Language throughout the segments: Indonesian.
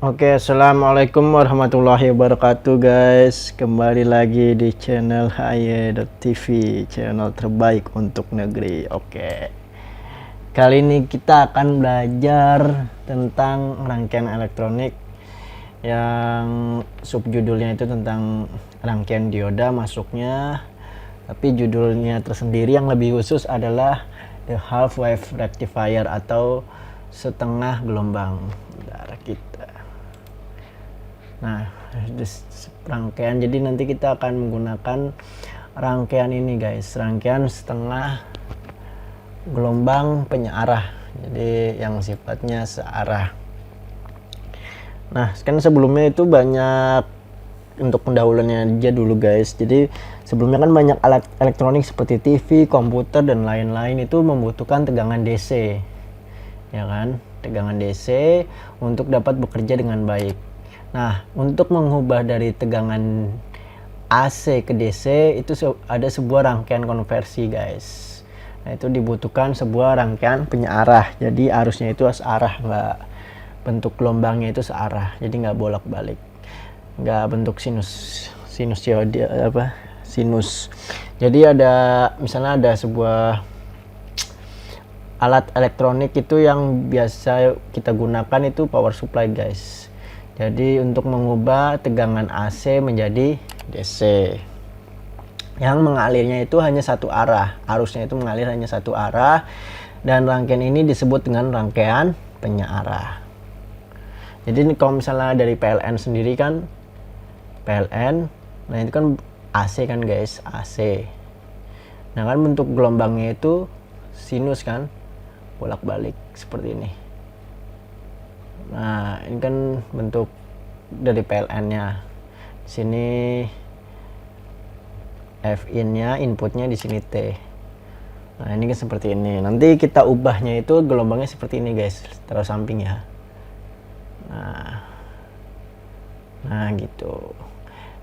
Oke, assalamualaikum warahmatullahi wabarakatuh guys. Kembali lagi di channel HY.TV, channel terbaik untuk negeri. Oke, kali ini kita akan belajar tentang rangkaian elektronik yang subjudulnya itu tentang rangkaian dioda masuknya, tapi judulnya tersendiri yang lebih khusus adalah the half wave rectifier atau setengah gelombang udara kita. Nah, rangkaian, jadi nanti kita akan menggunakan rangkaian ini guys, rangkaian setengah gelombang penyearah, jadi yang sifatnya searah. Nah, kan sebelumnya itu banyak, untuk pendahuluannya aja dulu guys. Jadi sebelumnya kan banyak alat elektronik seperti TV, komputer dan lain-lain itu membutuhkan tegangan DC, ya kan, tegangan DC untuk dapat bekerja dengan baik. Nah, untuk mengubah dari tegangan AC ke DC itu ada sebuah rangkaian konversi guys. Nah, itu dibutuhkan sebuah rangkaian penyearah. Jadi arusnya itu searah, nggak bentuk gelombangnya itu searah. Jadi nggak bolak-balik, nggak bentuk sinus. Jadi ada, misalnya ada sebuah alat elektronik itu yang biasa kita gunakan itu power supply guys. Jadi untuk mengubah tegangan AC menjadi DC yang mengalirnya itu hanya satu arah, arusnya itu mengalir hanya satu arah, dan rangkaian ini disebut dengan rangkaian penyearah. Jadi kalau misalnya dari PLN sendiri kan, PLN, nah itu kan AC kan guys, AC. Nah kan bentuk gelombangnya itu sinus kan, bolak-balik seperti ini. Nah, ini kan bentuk dari PLN-nya. Di sini Fin-nya, inputnya di sini T. Nah, ini kan seperti ini. Nanti kita ubahnya itu gelombangnya seperti ini, guys. Taruh samping ya. Nah, gitu.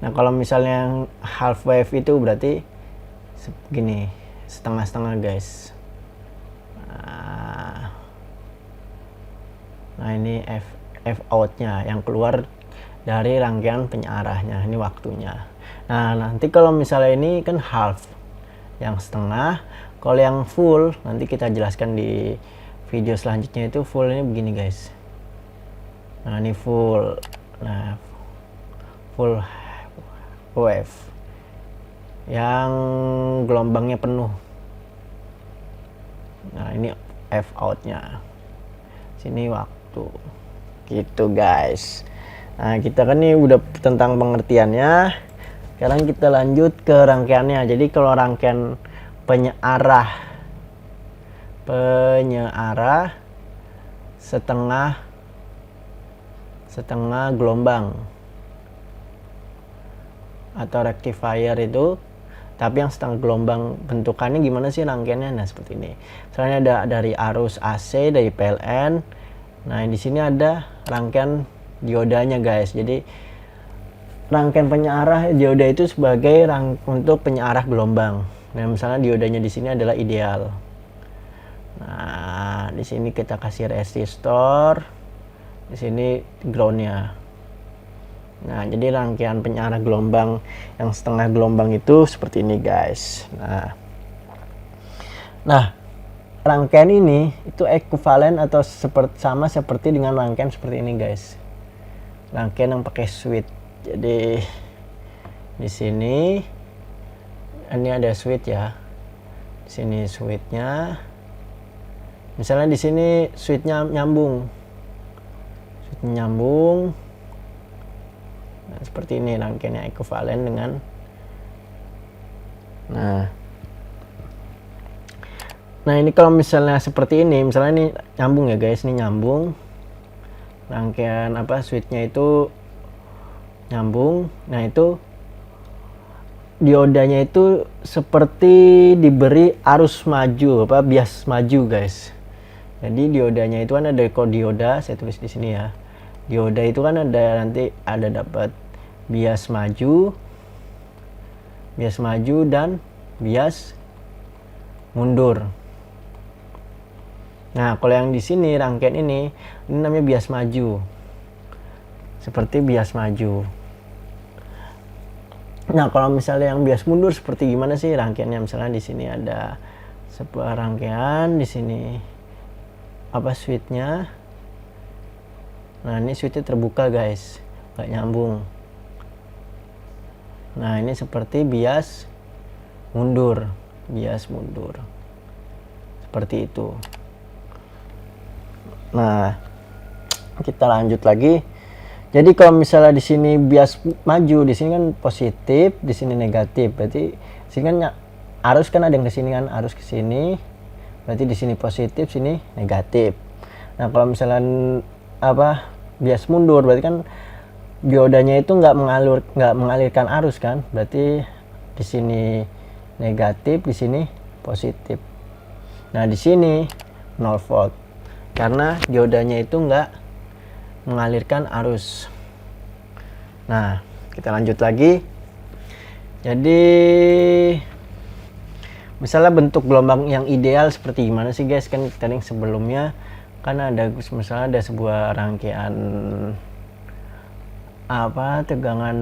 Nah, kalau misalnya yang half wave itu berarti segini, setengah-setengah, guys. Nah, ini F outnya yang keluar dari rangkaian penyearahnya, ini waktunya. Nah, nanti kalau misalnya ini kan half, yang setengah. Kalau yang full nanti kita jelaskan di video selanjutnya. Itu full ini begini guys. Nah, ini full. Nah, full wave yang gelombangnya penuh. Nah, ini F outnya, sini waktu gitu guys. Nah, kita kan ini udah tentang pengertiannya. Sekarang kita lanjut ke rangkaiannya. Jadi kalau rangkaian penyearah setengah gelombang atau rectifier itu, tapi yang setengah gelombang bentukannya gimana sih rangkaiannya? Nah, seperti ini. Soalnya ada dari arus AC dari PLN. Nah, di sini ada rangkaian diodanya guys. Jadi rangkaian penyearah dioda itu sebagai untuk penyearah gelombang. Nah, misalnya diodanya di sini adalah ideal. Nah, di sini kita kasih resistor, di sini groundnya. Nah, jadi rangkaian penyearah gelombang yang setengah gelombang itu seperti ini guys. Nah, rangkaian ini itu ekuivalen atau sama seperti dengan rangkaian seperti ini guys. Rangkaian yang pakai switch. Jadi di sini ini ada switch ya. Di sini switchnya. Misalnya di sini switchnya nyambung. Nah, seperti ini rangkaiannya ekuivalen dengan. Nah, ini kalau misalnya seperti ini, misalnya ini nyambung ya guys, ini nyambung. Rangkaian switchnya itu nyambung. Nah, itu diodanya itu seperti diberi arus maju, bias maju guys. Jadi diodanya itu kan ada dioda, saya tulis di sini ya. Dioda itu kan ada, nanti ada dapat bias maju dan bias mundur. Nah, kalau yang di sini rangkaian ini namanya bias maju. seperti bias maju. Nah, kalau misalnya yang bias mundur seperti gimana sih rangkaiannya? Misalnya di sini ada sebuah rangkaian, di sini apa switchnya. Nah, ini switchnya terbuka guys, nggak nyambung. Nah, ini seperti bias mundur, seperti itu. Nah, kita lanjut lagi. Jadi kalau misalnya di sini bias maju, di sini kan positif, di sini negatif. Berarti di sini kan arus kan ada yang ke sini kan, arus ke sini. Berarti di sini positif, sini negatif. Nah, kalau misalnya bias mundur, berarti kan diodanya itu nggak mengalirkan arus kan. Berarti di sini negatif, di sini positif. Nah, di sini 0 volt. Karena diodanya itu nggak mengalirkan arus. Nah, kita lanjut lagi. Jadi misalnya bentuk gelombang yang ideal seperti gimana sih guys? Kan tadi sebelumnya kan ada misalnya ada sebuah rangkaian tegangan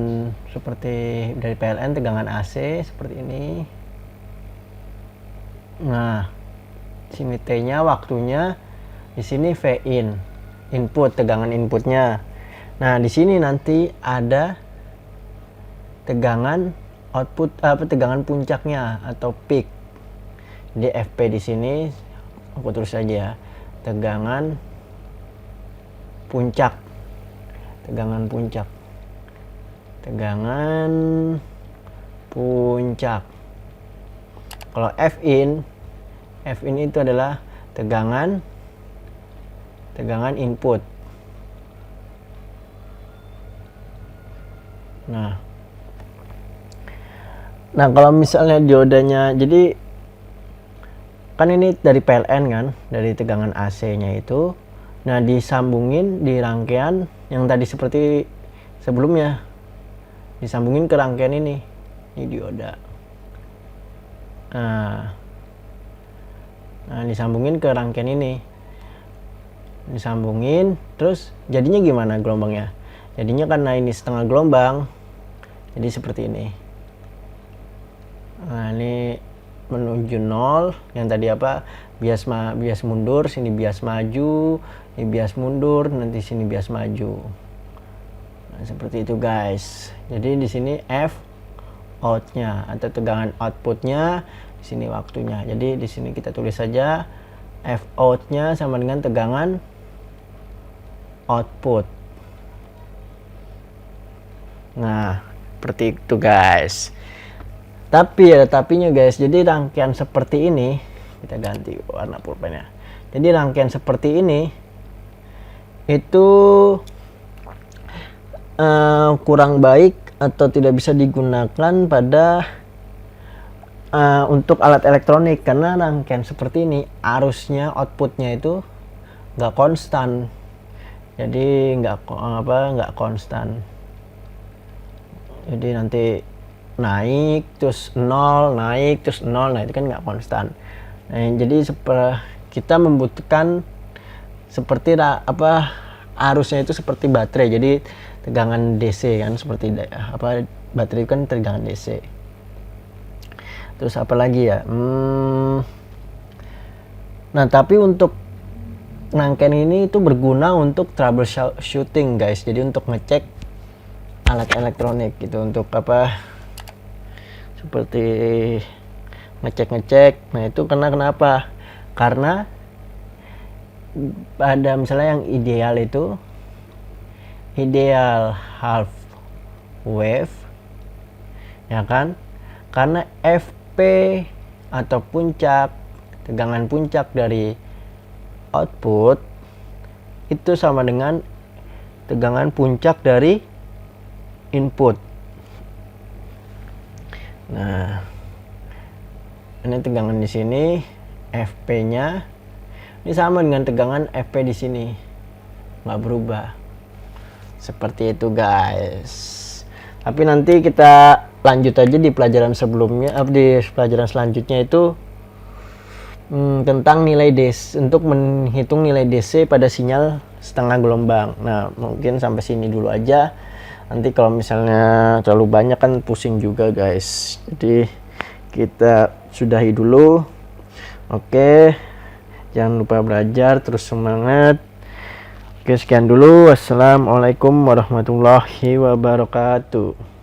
seperti dari PLN, tegangan AC seperti ini. Nah, sini T-nya waktunya, di sini V in, input, tegangan inputnya. Nah, di sini nanti ada tegangan output tegangan puncaknya atau peak. Jadi FP di sini aku tulis saja tegangan puncak. Kalau F in itu adalah tegangan input. Nah, kalau misalnya diodanya, jadi kan ini dari PLN kan, dari tegangan AC-nya itu. Nah, disambungin di rangkaian yang tadi seperti sebelumnya, disambungin ke rangkaian ini dioda. Nah, disambungin ke rangkaian ini, terus jadinya gimana gelombangnya? Jadinya karena ini setengah gelombang, jadi seperti ini. Nah, ini menuju 0, yang tadi bias mundur, sini bias maju, ini bias mundur, nanti sini bias maju. Nah, seperti itu guys. Jadi di sini F outnya atau tegangan outputnya, di sini waktunya. Jadi di sini kita tulis saja F outnya sama dengan tegangan output. Nah, seperti itu guys. Tapi ada tapinya guys. Jadi rangkaian seperti ini, kita ganti warna pulpennya. Jadi rangkaian seperti ini itu kurang baik atau tidak bisa digunakan pada untuk alat elektronik, karena rangkaian seperti ini arusnya, outputnya itu nggak konstan. Jadi nggak konstan. Jadi nanti naik terus 0, naik terus 0, nah itu kan nggak konstan. Nah, jadi kita membutuhkan seperti arusnya itu seperti baterai. Jadi tegangan DC kan, seperti baterai kan tegangan DC. Terus apa lagi ya? Nah, tapi untuk rangkaian ini itu berguna untuk troubleshooting guys. Jadi untuk ngecek alat elektronik gitu, untuk seperti ngecek. Nah, itu kenapa? Karena ada misalnya yang ideal half wave, ya kan? Karena FP atau tegangan puncak dari output itu sama dengan tegangan puncak dari input. Nah, ini tegangan di sini, FP-nya ini sama dengan tegangan FP di sini, nggak berubah. Seperti itu guys. Tapi nanti kita lanjut aja di pelajaran sebelumnya, di pelajaran selanjutnya itu tentang nilai DC, untuk menghitung nilai DC pada sinyal setengah gelombang. Nah, mungkin sampai sini dulu aja. Nanti kalau misalnya terlalu banyak kan pusing juga guys. Jadi kita sudahi dulu. Oke, jangan lupa belajar, terus semangat. Oke, sekian dulu. Wassalamualaikum warahmatullahi wabarakatuh.